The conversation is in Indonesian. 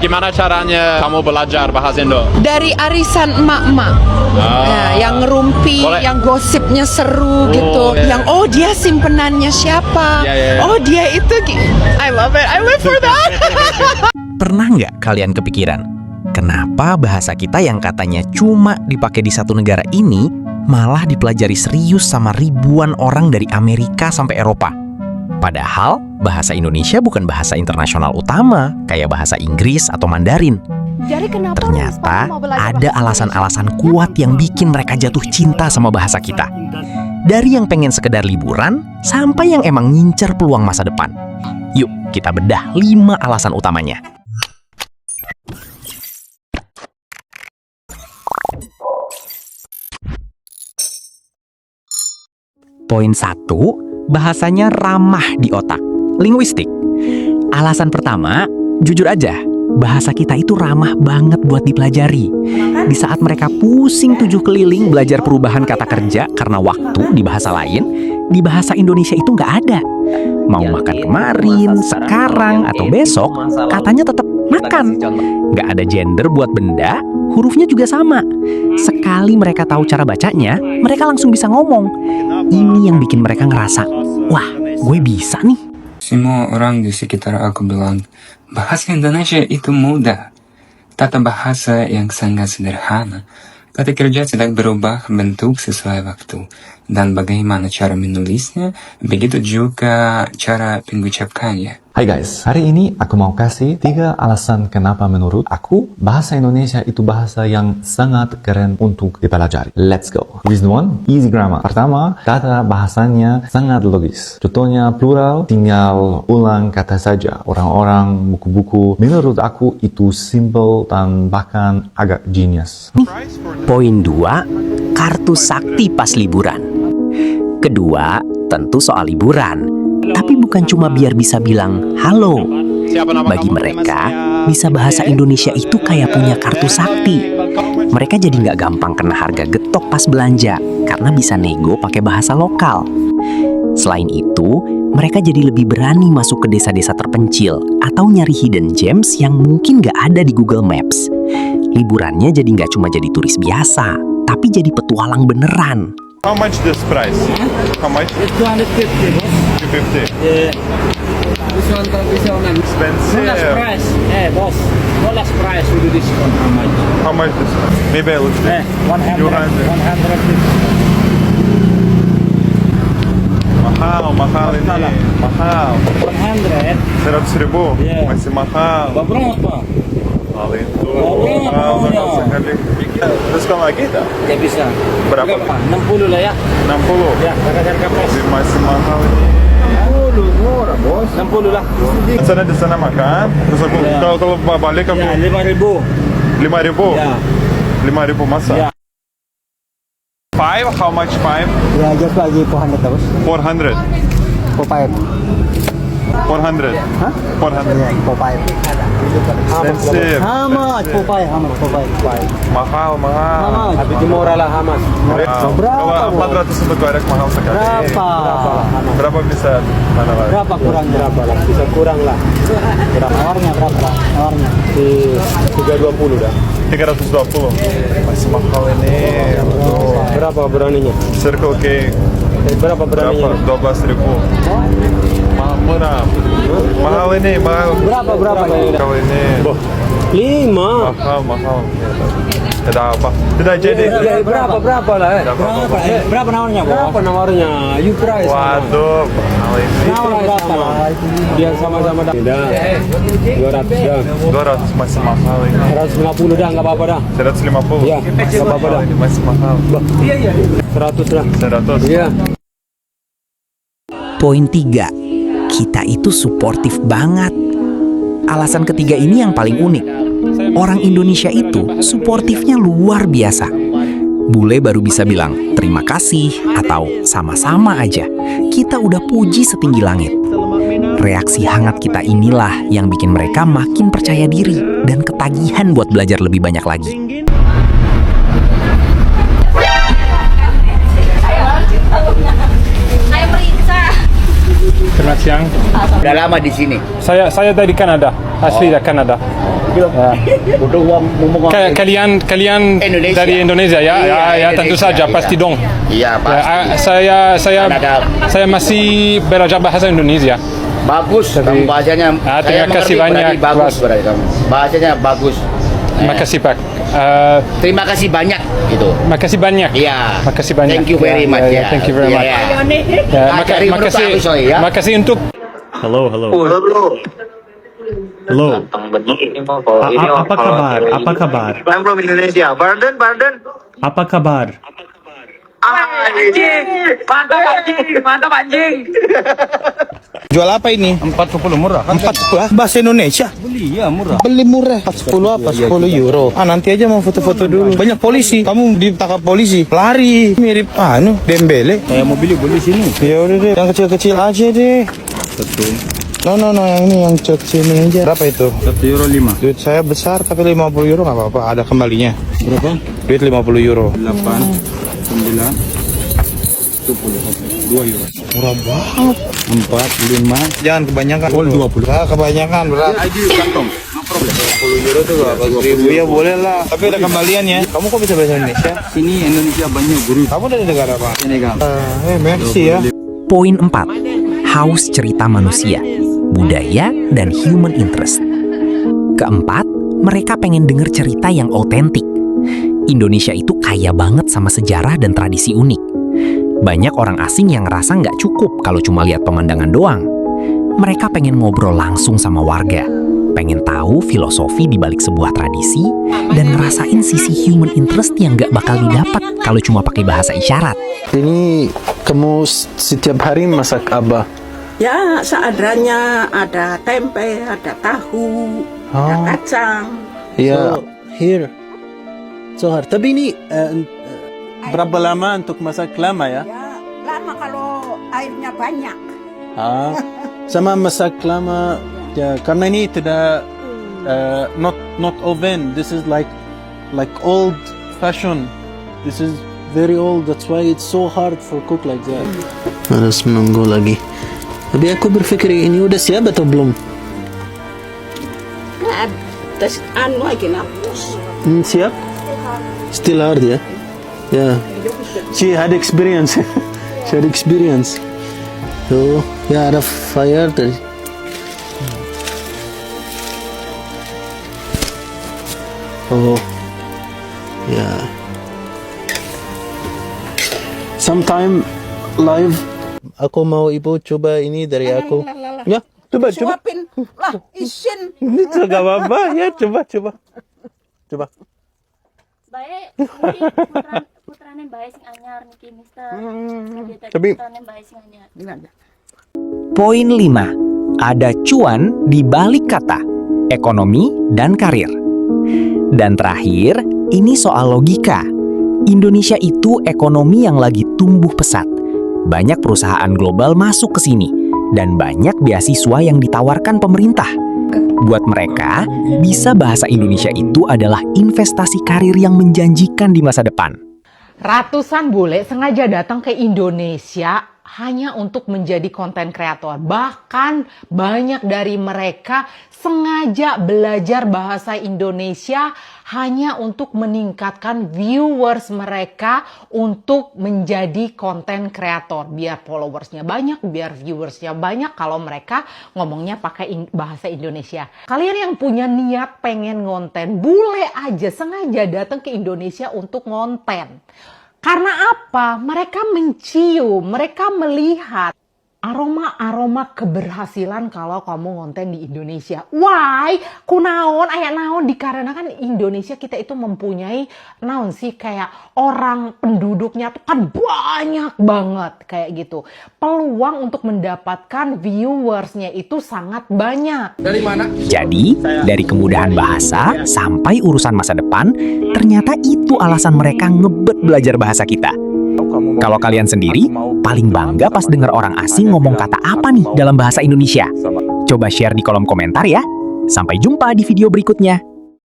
Gimana caranya kamu belajar bahasa Indo? Dari arisan emak-emak. Nah, yang ngerumpi, Boleh. yang gosipnya seru gitu. iya. Yang dia simpenannya siapa? Iya, iya, iya. Oh dia itu. I love it. I live for that. Pernah nggak kalian kepikiran, kenapa bahasa kita yang katanya cuma dipakai di satu negara ini malah dipelajari serius sama ribuan orang dari Amerika sampai Eropa? Padahal bahasa Indonesia bukan bahasa internasional utama kayak bahasa Inggris atau Mandarin. Ternyata ada alasan-alasan kuat yang bikin mereka jatuh cinta sama bahasa kita. Dari yang pengen sekedar liburan sampai yang emang ngincer peluang masa depan. Yuk kita bedah 5 alasan utamanya. Poin 1, bahasanya ramah di otak. Linguistik. Alasan pertama, jujur aja, bahasa kita itu ramah banget buat dipelajari. Di saat mereka pusing 7 keliling belajar perubahan kata kerja karena waktu di bahasa lain, di bahasa Indonesia itu nggak ada. Mau makan kemarin, sekarang, atau besok, katanya tetap makan. Nggak ada gender buat benda, hurufnya juga sama. Sekali mereka tahu cara bacanya, mereka langsung bisa ngomong. Ini yang bikin mereka ngerasa, wah, gue bisa nih. Semua orang di sekitar aku bilang, bahasa Indonesia itu mudah. Tata bahasa yang sangat sederhana. Kata kerja tidak berubah bentuk sesuai waktu. Dan bagaimana cara menulisnya, begitu juga cara mengucapkannya. Hai guys, hari ini aku mau kasih 3 alasan kenapa menurut aku bahasa Indonesia itu bahasa yang sangat keren untuk dipelajari. Let's go. Reason 1, easy grammar. Pertama, kata bahasanya sangat logis. Contohnya plural, tinggal ulang kata saja. Orang-orang, buku-buku, menurut aku itu simple dan bahkan agak genius. Poin 2, kartu sakti pas liburan. Kedua, tentu soal liburan. Tapi bukan cuma biar bisa bilang halo. Bagi mereka, bisa bahasa Indonesia itu kayak punya kartu sakti. Mereka jadi nggak gampang kena harga getok pas belanja, karena bisa nego pakai bahasa lokal. Selain itu, mereka jadi lebih berani masuk ke desa-desa terpencil atau nyari hidden gems yang mungkin nggak ada di Google Maps. Liburannya jadi nggak cuma jadi turis biasa, tapi jadi petualang beneran. How much this price? How much? It's 250, boss. 250. Yeah. This one and Expensive. no less price. Boss. No less price. We do this one. How much? How much this? Maybe I look. 100. 200. 150. Mahal ini. Mahal. 100. 100.000. Yeah. Masih mahal. Berapa? Mahal itu. Berapa? Mahal sekali. Diskon lagi tak? Ya bisa. Berapa? 60 lah ya. 60. Ya, harga pas. Masih mahal ini. 60 murah, bos. 60 lah. Di sana makan. Terus aku Ya. kalau balik aku Ya, 5.000. 5.000. Ya. 5.000 masa. Ya. 5? How much 5? Ya, just lagi 400 bos. 400. 45. 400. Hah? 400. 45. Expensive. How much? 45. Mahal, mahal. Habis murah lah, how much? Kalau 400 untuk korek mahal sekali. Berapa bisa mana lagi? Berapa kurangnya? Berapa lah? Bisa kurang lah. Nawarnya berapa lah? Nawarnya? Di 320 dah. 320. Masih mahal ini. Aduh. Berapa beraninya? Circle K Berapa berapa? beraninya? 12.000. Mahal, murah. Mahal ini, mahal. Berapa ini? Kalau ini 5. mahal. Tidak apa. Tidak jadi. Berapa lah? Berapa nawarnya? Berapa nawarnya? You price. Waduh, mahal ini. Nawar berapa lah? Biar sama-sama dah. Tidak. 200 dah. 200 masih mahal ini. 150 dah, nggak apa-apa dah. 150. Ya, nggak apa-apa dah. Ini masih mahal. 100 dah. 100. Iya. Poin 3, kita itu suportif banget. Alasan ketiga ini yang paling unik. Orang Indonesia itu suportifnya luar biasa. Bule baru bisa bilang terima kasih atau sama-sama aja. Kita udah puji setinggi langit. Reaksi hangat kita inilah yang bikin mereka makin percaya diri dan ketagihan buat belajar lebih banyak lagi. Selamat siang. Udah lama di sini. Saya dari Kanada, asli dari Kanada. Kalian dari Indonesia ya? Ya tentu saja pasti dong. Iya, pasti. Saya masih belajar bahasa Indonesia. Bagus, kamu bahasanya. Terima kasih banyak. Bagus berarti kamu. Bahasanya bagus. Terima kasih Pak. Terima kasih banyak gitu. Makasih banyak. Iya. Makasih banyak. Thank you very much. Ya, thank you very much. Makasih untuk. Halo. Apa kabar? I'm from Indonesia. Barden. Apa kabar? Mantap anjing. Jual apa ini? 40 murah. 40 bahasa Indonesia. Beli ya murah. Beli murah. 10 apa? 10 euro. Nanti aja mau foto-foto dulu. Banyak polisi. Kamu ditangkap polisi. Lari. Mirip Dembele. Saya mau beli sini. Ya udah deh. Yang kecil-kecil aja deh. Betul. No, yang ini yang kecil ini aja. Berapa itu? 1 euro 5. Duit saya besar tapi 50 euro nggak apa-apa. Ada kembalinya. Berapa? Duit 50 euro. 8, 9, 10, 2 euro. Murah banget. 4, 5. Jangan kebanyakan. 20. Kebanyakan berat. ID kantong. No problem. 50 euro tuh berapa ribu ya boleh lah. Tapi ada kembaliannya. Kamu kok bisa bahasa Indonesia? Sini Indonesia banyak guru. Kamu dari negara apa? Senegal. Merci ya. Poin 4. Haus cerita manusia, budaya, dan human interest. Keempat, mereka pengen denger cerita yang otentik. Indonesia itu kaya banget sama sejarah dan tradisi unik. Banyak orang asing yang ngerasa nggak cukup kalau cuma lihat pemandangan doang. Mereka pengen ngobrol langsung sama warga, pengen tahu filosofi di balik sebuah tradisi, dan ngerasain sisi human interest yang nggak bakal didapat kalau cuma pakai bahasa isyarat. Ini kamu setiap hari masak apa? Ya, seadanya ada tempe, ada tahu, ada kacang. Ya, here. So hard. Tapi ini berapa lama untuk masak lama ya? Ya, lama kalau airnya banyak. Sama masak lama ya karena ini tidak not oven. This is like old fashion. This is very old. That's why it's so hard for cook like that. Harus menunggu lagi. Tapi aku berpikir ini udah siap atau belum? Tes lagi napus. Siap? Still hard ya? Yeah. She had experience. She had experience. So, ya ada fire tadi. Oh. Ya. Sometime live aku mau ibu coba ini dari aku. Ya, coba. Suapin lah, isin. Ini gak apa-apa ya, coba. Baik, putrane bae sing anyar niki Mister. Tapi putrane bae sing anyar. Poin 5. Ada cuan di balik kata, ekonomi dan karir. Dan terakhir, ini soal logika. Indonesia itu ekonomi yang lagi tumbuh pesat. Banyak perusahaan global masuk ke sini, dan banyak beasiswa yang ditawarkan pemerintah. Buat mereka, bisa bahasa Indonesia itu adalah investasi karir yang menjanjikan di masa depan. Ratusan bule sengaja datang ke Indonesia hanya untuk menjadi konten kreator. Bahkan banyak dari mereka sengaja belajar bahasa Indonesia hanya untuk meningkatkan viewers mereka untuk menjadi konten kreator. Biar followersnya banyak, biar viewersnya banyak kalau mereka ngomongnya pakai bahasa Indonesia. Kalian yang punya niat pengen ngonten, bule aja sengaja datang ke Indonesia untuk ngonten. Karena apa? Mereka mencium, mereka melihat aroma-aroma keberhasilan kalau kamu ngonten di Indonesia. Why? Kunaon, aya naon dikarenakan Indonesia kita itu mempunyai naon sih kayak orang penduduknya tuh kan banyak banget kayak gitu. Peluang untuk mendapatkan viewersnya itu sangat banyak. Dari mana? Jadi, dari kemudahan bahasa sampai urusan masa depan, ternyata itu alasan mereka ngebet belajar bahasa kita. Kalau kalian sendiri, paling bangga pas dengar orang asing ngomong kata apa nih dalam bahasa Indonesia? Coba share di kolom komentar ya. Sampai jumpa di video berikutnya.